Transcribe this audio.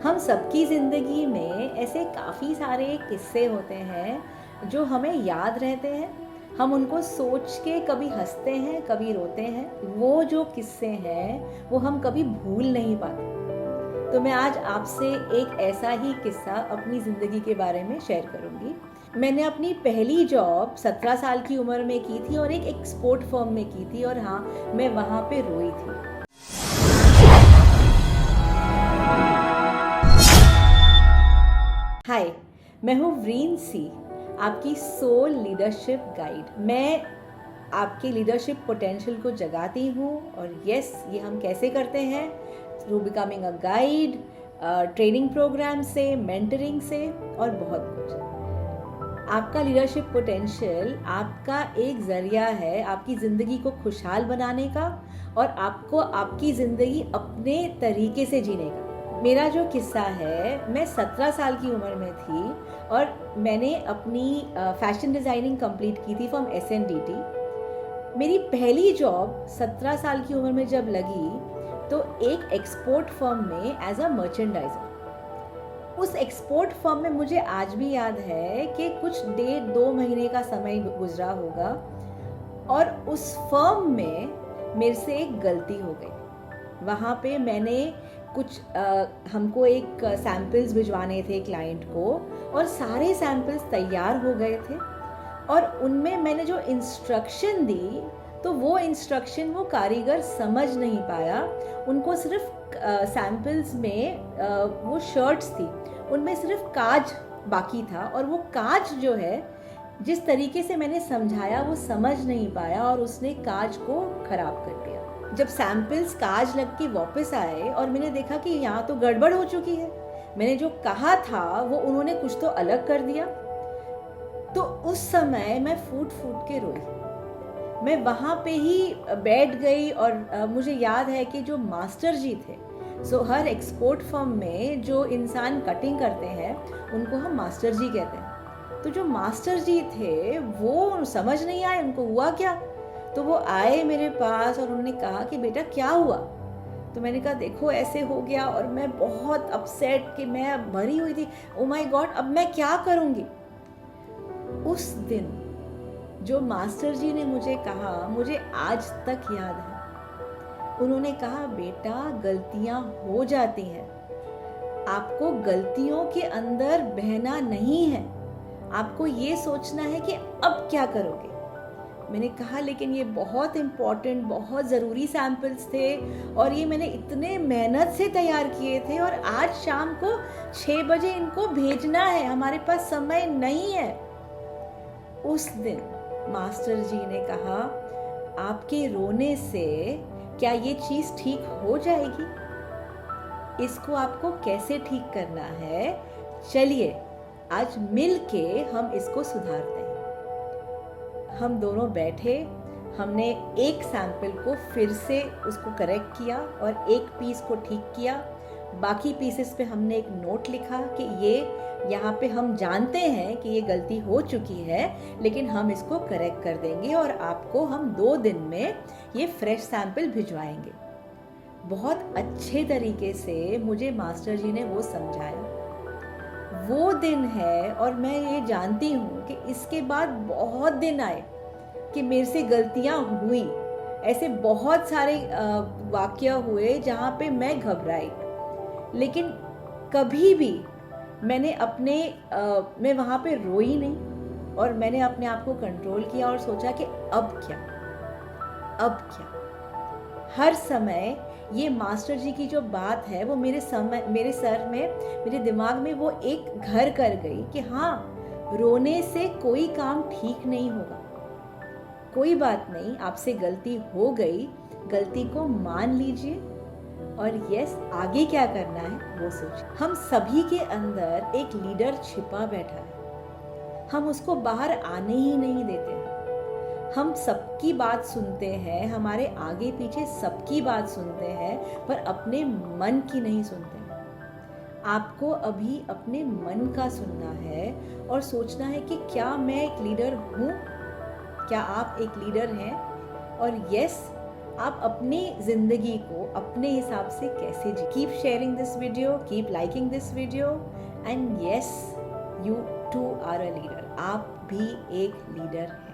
हम सबकी ज़िंदगी में ऐसे काफ़ी सारे किस्से होते हैं जो हमें याद रहते हैं। हम उनको सोच के कभी हंसते हैं, कभी रोते हैं। वो जो किस्से हैं वो हम कभी भूल नहीं पाते। तो मैं आज आपसे एक ऐसा ही किस्सा अपनी ज़िंदगी के बारे में शेयर करूँगी। मैंने अपनी पहली जॉब 17 साल की उम्र में की थी और एक एक्सपोर्ट फर्म में की थी और हाँ, मैं वहाँ पे रोई थी। हाय, मैं हूँ व्रीन सी, आपकी सोल लीडरशिप गाइड। मैं आपके लीडरशिप पोटेंशियल को जगाती हूँ और यस, ये हम कैसे करते हैं? Through becoming a guide, training program से, मेंटरिंग से और बहुत कुछ। आपका लीडरशिप पोटेंशियल आपका एक ज़रिया है आपकी ज़िंदगी को खुशहाल बनाने का और आपको आपकी ज़िंदगी अपने तरीके से जीने का। मेरा जो किस्सा है, मैं 17 साल की उम्र में थी और मैंने अपनी फैशन डिज़ाइनिंग कंप्लीट की थी फ्रॉम SNDT। मेरी पहली जॉब 17 साल की उम्र में जब लगी तो एक एक्सपोर्ट फर्म में एज अ मर्चेंडाइजर। उस एक्सपोर्ट फर्म में मुझे आज भी याद है कि कुछ 1.5-2 महीने का समय गुजरा होगा और उस फर्म में मेरे से एक गलती हो गई। वहाँ पे मैंने कुछ हमको एक सैम्पल्स भिजवाने थे क्लाइंट को और सारे सैम्पल्स तैयार हो गए थे और उनमें मैंने जो इंस्ट्रक्शन दी तो वो इंस्ट्रक्शन वो कारीगर समझ नहीं पाया। उनको सिर्फ सैम्पल्स में वो शर्ट्स थी, उनमें सिर्फ काज बाकी था और वो काज जो है जिस तरीके से मैंने समझाया वो समझ नहीं पाया और उसने काज को खराब कर दिया। जब सैम्पल्स काज लग के वापस आए और मैंने देखा कि यहाँ तो गड़बड़ हो चुकी है, मैंने जो कहा था वो उन्होंने कुछ तो अलग कर दिया। तो उस समय मैं फूट फूट के रोई। मैं वहाँ पे ही बैठ गई और मुझे याद है कि जो मास्टर जी थे, सो हर एक्सपोर्ट फर्म में जो इंसान कटिंग करते हैं उनको हम मास्टर जी कहते हैं। तो जो मास्टर जी थे वो समझ नहीं आए उनको हुआ क्या। तो वो आए मेरे पास और उन्होंने कहा कि बेटा क्या हुआ। तो मैंने कहा देखो ऐसे हो गया और मैं बहुत अपसेट कि मैं भरी हुई थी। ओ माय गॉड, अब मैं क्या करूँगी। उस दिन जो मास्टर जी ने मुझे कहा मुझे आज तक याद है। उन्होंने कहा बेटा गलतियां हो जाती हैं, आपको गलतियों के अंदर बहना नहीं है, आपको ये सोचना है कि अब क्या करोगे। मैंने कहा लेकिन ये बहुत इम्पॉर्टेंट, बहुत ज़रूरी सैम्पल्स थे और ये मैंने इतने मेहनत से तैयार किए थे और आज शाम को 6 बजे इनको भेजना है, हमारे पास समय नहीं है। उस दिन मास्टर जी ने कहा आपके रोने से क्या ये चीज़ ठीक हो जाएगी, इसको आपको कैसे ठीक करना है, चलिए आज मिल के हम इसको सुधारते हैं। हम दोनों बैठे, हमने एक सैंपल को फिर से उसको करेक्ट किया और एक पीस को ठीक किया। बाकी पीसेस पे हमने एक नोट लिखा कि ये यहाँ पे हम जानते हैं कि ये गलती हो चुकी है लेकिन हम इसको करेक्ट कर देंगे और आपको हम 2 दिन में ये फ्रेश सैंपल भिजवाएंगे। बहुत अच्छे तरीके से मुझे मास्टर जी ने वो समझाया। वो दिन है और मैं ये जानती हूँ कि इसके बाद बहुत दिन आए कि मेरे से गलतियाँ हुई। ऐसे बहुत सारे वाक़या हुए जहाँ पे मैं घबराई, लेकिन कभी भी मैंने मैं वहाँ पे रोई नहीं और मैंने अपने आप को कंट्रोल किया और सोचा कि अब क्या, अब क्या। हर समय ये मास्टर जी की जो बात है वो मेरे सर में, मेरे दिमाग में वो एक घर कर गई कि हाँ, रोने से कोई काम ठीक नहीं होगा। कोई बात नहीं, आपसे गलती हो गई, गलती को मान लीजिए और यस, आगे क्या करना है वो सोचिए। हम सभी के अंदर एक लीडर छिपा बैठा है, हम उसको बाहर आने ही नहीं देते। हम सबकी बात सुनते हैं, हमारे आगे पीछे सबकी बात सुनते हैं, पर अपने मन की नहीं सुनते। आपको अभी अपने मन का सुनना है और सोचना है कि क्या मैं एक लीडर हूँ, क्या आप एक लीडर हैं। और यस, आप अपनी ज़िंदगी को अपने हिसाब से कैसे जी। Keep sharing this video, keep liking this video, and yes, you too are a leader. आप भी एक लीडर हैं।